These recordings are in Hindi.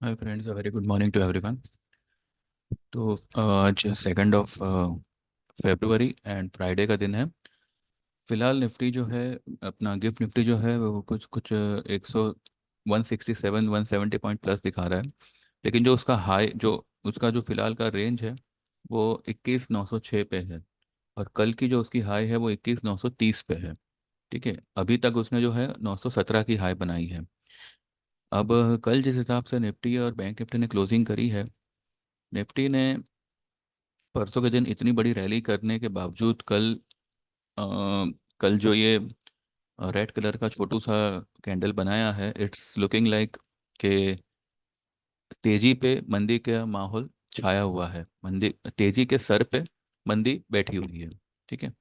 Hi friends, very good morning to everyone. तो आज 2 फरवरी एंड फ्राइडे का दिन है। फिलहाल निफ्टी जो है, अपना गिफ्ट निफ्टी जो है वो कुछ कुछ 167 170 पॉइंट प्लस दिखा रहा है। लेकिन जो उसका हाई, जो उसका जो फिलहाल का रेंज है वो 21,906 पे है। और कल की जो उसकी हाई है वो 21,930 पे है। ठीक है, अभी तक उसने जो है 917 की हाई बनाई है। अब कल जिस हिसाब से निफ्टी और बैंक निफ्टी ने क्लोजिंग करी है, निफ्टी ने परसों के दिन इतनी बड़ी रैली करने के बावजूद अ, कल जो ये रेड कलर का छोटू सा कैंडल बनाया है, इट्स लुकिंग लाइक कि तेजी पे मंदी का माहौल छाया हुआ है। मंदी, तेजी के सर पे मंदी बैठी हुई है। ठीक है।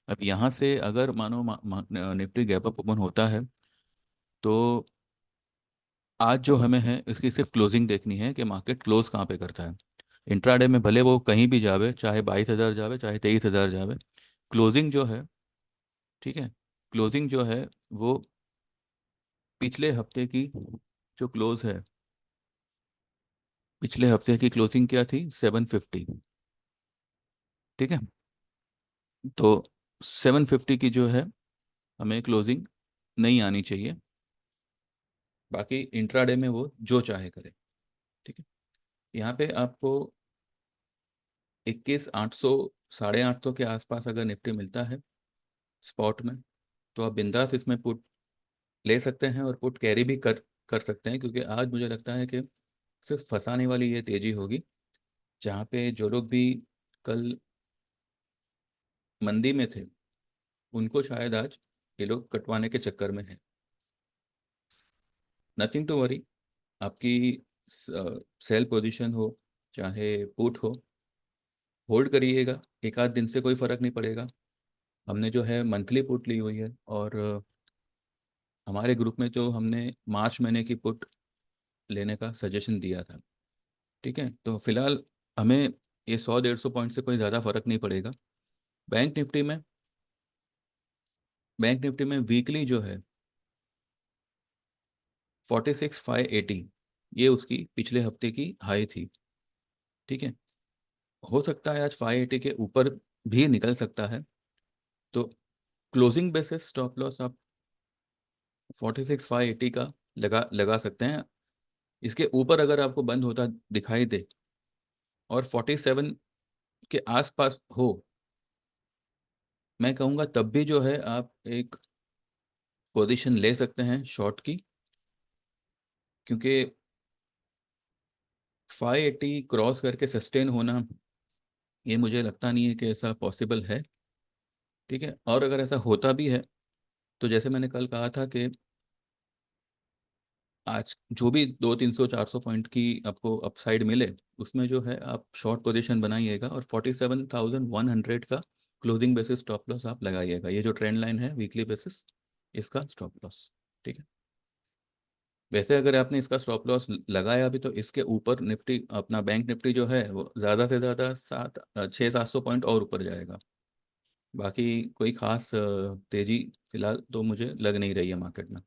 अब यहाँ से अगर मानो निफ्टी गैप अप ओपन होता है तो आज जो हमें है इसकी सिर्फ क्लोजिंग देखनी है कि मार्केट क्लोज कहाँ पे करता है। इंट्राडे में भले वो कहीं भी जावे, चाहे 22,000 जावे चाहे 23,000 जावे, क्लोजिंग जो है, ठीक है, क्लोजिंग जो है वो पिछले हफ्ते की जो क्लोज है, पिछले हफ्ते की क्लोजिंग क्या थी? 750। ठीक है। तो 750 की जो है हमें क्लोजिंग नहीं आनी चाहिए। बाकी इंट्राडे में वो जो चाहे करे। ठीक है। यहाँ पे आपको 21,800, 850 के आसपास अगर निफ्टी मिलता है स्पॉट में, तो आप बिंदास इसमें पुट ले सकते हैं और पुट कैरी भी कर कर सकते हैं, क्योंकि आज मुझे लगता है कि सिर्फ फंसाने वाली ये तेजी होगी। जहाँ पे जो लोग भी कल मंदी में थे, उनको शायद आज ये लोग कटवाने के चक्कर में है। Nothing to worry. आपकी सेल पोजीशन हो चाहे पुट हो, होल्ड करिएगा। एक आध दिन से कोई फर्क नहीं पड़ेगा। हमने जो है मंथली पुट ली हुई है, और हमारे ग्रुप में तो हमने मार्च महीने की पुट लेने का सजेशन दिया था। ठीक है। तो फिलहाल हमें ये 100 150 पॉइंट से कोई ज़्यादा फर्क नहीं पड़ेगा। बैंक निफ्टी में बैंक निफ्टी में वीकली जो है 46,580, ये उसकी पिछले हफ्ते की हाई थी। ठीक है। हो सकता है आज 580 के ऊपर भी निकल सकता है। तो क्लोजिंग बेसिस स्टॉप लॉस आप 46,580 का लगा लगा सकते हैं। इसके ऊपर अगर आपको बंद होता दिखाई दे और 47 के आसपास हो, मैं कहूँगा तब भी जो है आप एक पोजीशन ले सकते हैं शॉर्ट की। क्योंकि 580 क्रॉस करके सस्टेन होना, ये मुझे लगता नहीं है कि ऐसा पॉसिबल है। ठीक है। और अगर ऐसा होता भी है तो जैसे मैंने कल कहा था कि आज जो भी 200 300 400 पॉइंट की आपको अपसाइड मिले, उसमें जो है आप शॉर्ट पोजीशन बनाइएगा और 47,100 का क्लोजिंग बेसिस स्टॉप लॉस आप लगाइएगा। ये जो ट्रेंड लाइन है वीकली बेसिस, इसका स्टॉप लॉस। ठीक है। वैसे अगर आपने इसका स्टॉप लॉस लगाया भी तो इसके ऊपर निफ्टी, अपना बैंक निफ्टी जो है वो ज़्यादा से ज़्यादा 600 700 पॉइंट और ऊपर जाएगा। बाकी कोई खास तेजी फिलहाल तो मुझे लग नहीं रही है मार्केट में,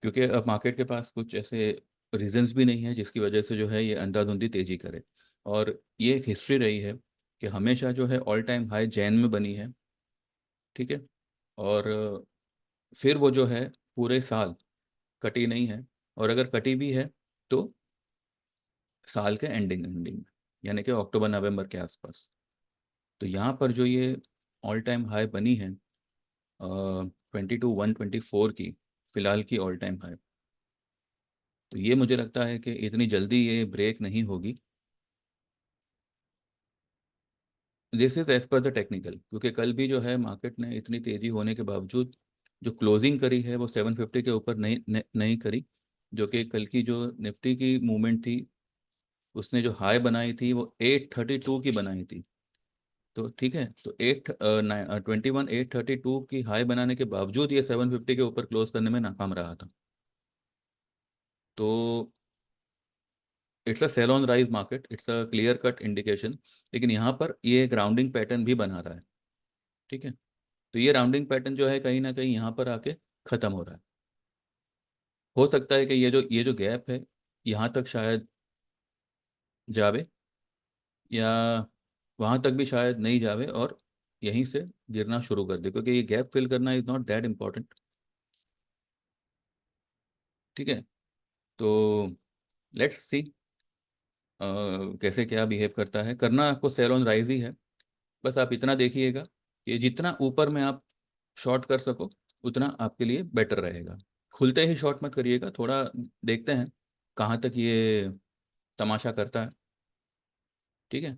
क्योंकि अब मार्केट के पास कुछ ऐसे रीजंस भी नहीं है जिसकी वजह से जो है ये अंधाधुंधी तेजी करे। और ये एक हिस्ट्री रही है कि हमेशा जो है ऑल टाइम हाई जैन में बनी है। ठीक है। और फिर वो जो है पूरे साल कटी नहीं है, और अगर कटी भी है तो साल के एंडिंग एंडिंग में, यानी कि अक्टूबर नवंबर के आसपास। तो यहाँ पर जो ये ऑल टाइम हाई बनी है 22,124 की, फिलहाल की ऑल टाइम हाई, तो ये मुझे लगता है कि इतनी जल्दी ये ब्रेक नहीं होगी। This is as per the technical, क्योंकि कल भी जो है मार्केट ने इतनी तेजी होने के बावजूद जो क्लोजिंग करी है वो 750 के ऊपर नहीं करी। जो कि कल की जो निफ्टी की मूवमेंट थी, उसने जो हाई बनाई थी वो 832 की बनाई थी। तो ठीक है, तो 822 की हाई बनाने के बावजूद ये 750 के ऊपर क्लोज करने में नाकाम रहा था। तो it's a sell on rise market, it's a clear cut indication. लेकिन यहाँ पर ये राउंडिंग पैटर्न भी बना रहा है। ठीक है। तो ये राउंडिंग पैटर्न जो है कहीं ना कहीं यहाँ पर आके खत्म हो रहा है। हो सकता है कि ये जो गैप है यहाँ तक शायद जावे, या वहाँ तक भी शायद नहीं जावे और यहीं से गिरना शुरू कर दे, क्योंकि ये गैप फिल करना इज़ नॉट दैट इम्पोर्टेंट। ठीक है, तो लेट्स सी कैसे क्या बिहेव करता है। करना आपको सेल ऑन राइज ही है। बस आप इतना देखिएगा कि जितना ऊपर में आप शॉर्ट कर सको उतना आपके लिए बेटर रहेगा। खुलते ही शॉर्ट मत करिएगा, थोड़ा देखते हैं कहाँ तक ये तमाशा करता है। ठीक है,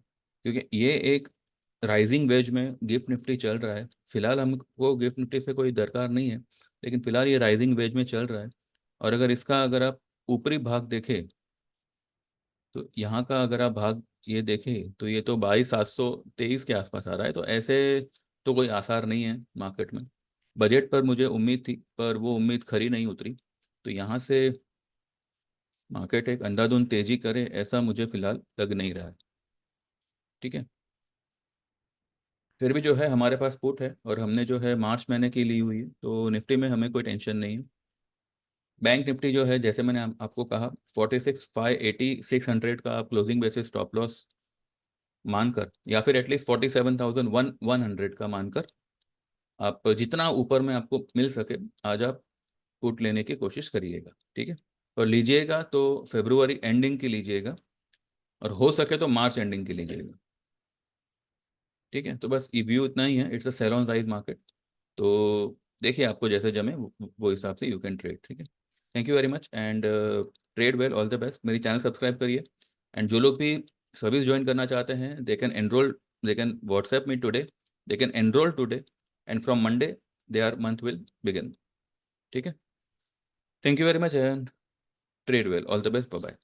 क्योंकि ये एक राइजिंग वेज में गिफ्ट निफ्टी चल रहा है। फिलहाल हमको गिफ्ट निफ्टी से कोई दरकार नहीं है, लेकिन फिलहाल ये राइजिंग वेज में चल रहा है। और अगर आप ऊपरी भाग देखें, तो यहाँ का अगर आप भाग ये देखें तो ये तो 22,723 के आसपास आ रहा है। तो ऐसे तो कोई आसार नहीं है मार्केट में। बजट पर मुझे उम्मीद थी, पर वो उम्मीद खरी नहीं उतरी। तो यहाँ से मार्केट एक अंधाधुंध तेजी करे ऐसा मुझे फिलहाल लग नहीं रहा है। ठीक है, फिर भी जो है हमारे पास पुट है और हमने जो है मार्च महीने की ली हुई है, तो निफ्टी में हमें कोई टेंशन नहीं है। बैंक निफ्टी जो है, जैसे मैंने आपको कहा, 46,580 600 का आप क्लोजिंग बेसिस स्टॉप लॉस मानकर, या फिर एटलीस्ट 47,100 का मानकर, आप जितना ऊपर में आपको मिल सके आज आप पुट लेने की कोशिश करिएगा। ठीक है, और लीजिएगा तो फेब्रुवरी एंडिंग की लीजिएगा, और हो सके तो मार्च एंडिंग की लीजिएगा। ठीक है, तो बस ये व्यू इतना ही है। It's a sell on rise market. तो देखिए आपको जैसे जमे वो हिसाब से यू कैन ट्रेड। ठीक है, thank you very much and trade well, all the best. मेरी चैनल सब्सक्राइब करिए, एंड जो लोग भी सर्विस ज्वाइन करना चाहते हैं they can enrol, they can WhatsApp me today, they can enrol today, and from Monday their month will begin. ठीक है, thank you very much and trade well, all the best, bye bye.